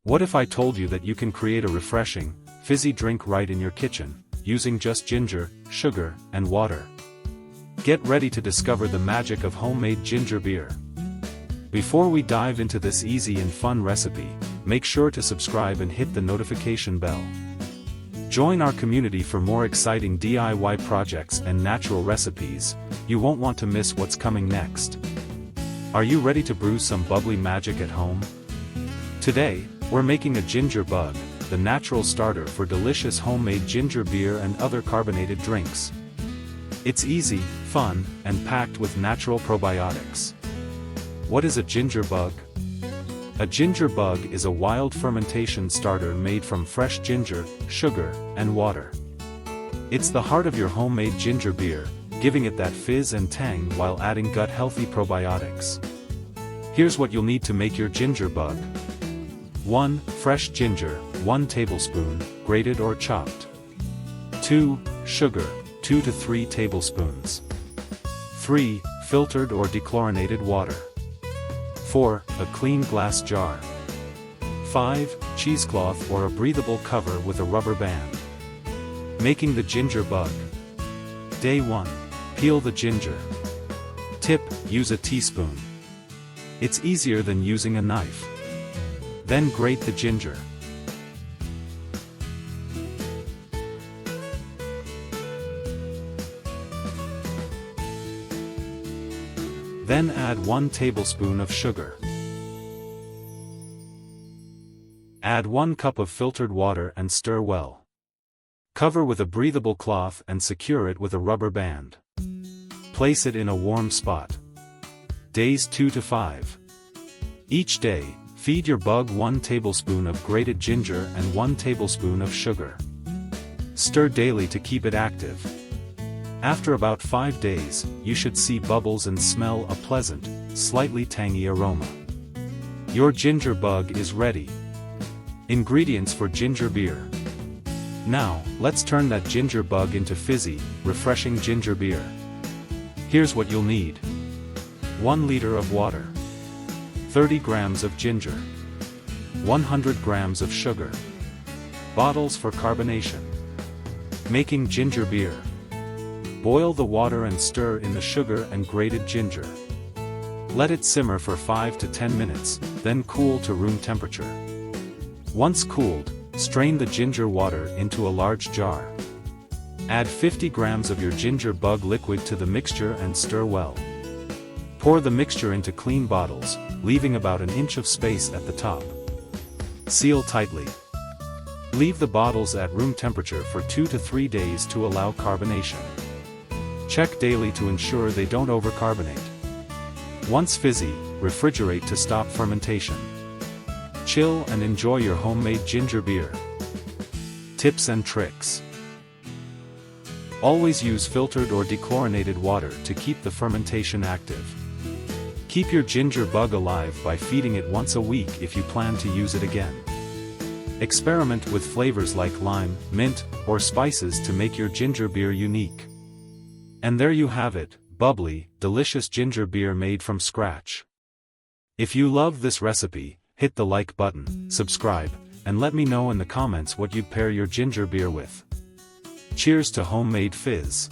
What if I told you that you can create a refreshing, fizzy drink right in your kitchen, using just ginger, sugar, and water? Get ready to discover the magic of homemade ginger beer. Before we dive into this easy and fun recipe, make sure to subscribe and hit the notification bell. Join our community for more exciting DIY projects and natural recipes. You won't want to miss what's coming next. Are you ready to brew some bubbly magic at home? Today, we're making a ginger bug, the natural starter for delicious homemade ginger beer and other carbonated drinks. It's easy, fun, and packed with natural probiotics. What is a ginger bug? A ginger bug is a wild fermentation starter made from fresh ginger, sugar, and water. It's the heart of your homemade ginger beer, giving it that fizz and tang while adding gut-healthy probiotics. Here's what you'll need to make your ginger bug. 1. Fresh ginger, 1 tablespoon, grated or chopped. 2. Sugar, 2 to 3 tablespoons. 3. Filtered or dechlorinated water. 4. A clean glass jar. 5. Cheesecloth or a breathable cover with a rubber band. Making the ginger bug. Day 1. Peel the ginger. Tip: use a teaspoon. It's easier than using a knife. Then grate the ginger. Then add 1 tablespoon of sugar. Add 1 cup of filtered water and stir well. Cover with a breathable cloth and secure it with a rubber band. Place it in a warm spot. Days 2 to 5. Each day, feed your bug 1 tablespoon of grated ginger and 1 tablespoon of sugar. Stir daily to keep it active. After about 5 days, you should see bubbles and smell a pleasant, slightly tangy aroma. Your ginger bug is ready. Ingredients for ginger beer. Now, let's turn that ginger bug into fizzy, refreshing ginger beer. Here's what you'll need. 1 liter of water. 30 grams of ginger. 100 grams of sugar. Bottles for carbonation. Making ginger beer. Boil the water and stir in the sugar and grated ginger. Let it simmer for 5 to 10 minutes, then cool to room temperature. Once cooled, strain the ginger water into a large jar. Add 50 grams of your ginger bug liquid to the mixture and stir well. Pour the mixture into clean bottles, leaving about an inch of space at the top. Seal tightly. Leave the bottles at room temperature for 2 to 3 days to allow carbonation. Check daily to ensure they don't overcarbonate. Once fizzy, refrigerate to stop fermentation. Chill and enjoy your homemade ginger beer. Tips and tricks. Always use filtered or dechlorinated water to keep the fermentation active. Keep your ginger bug alive by feeding it once a week if you plan to use it again. Experiment with flavors like lime, mint, or spices to make your ginger beer unique. And there you have it, bubbly, delicious ginger beer made from scratch. If you love this recipe, hit the like button, subscribe, and let me know in the comments what you'd pair your ginger beer with. Cheers to homemade fizz.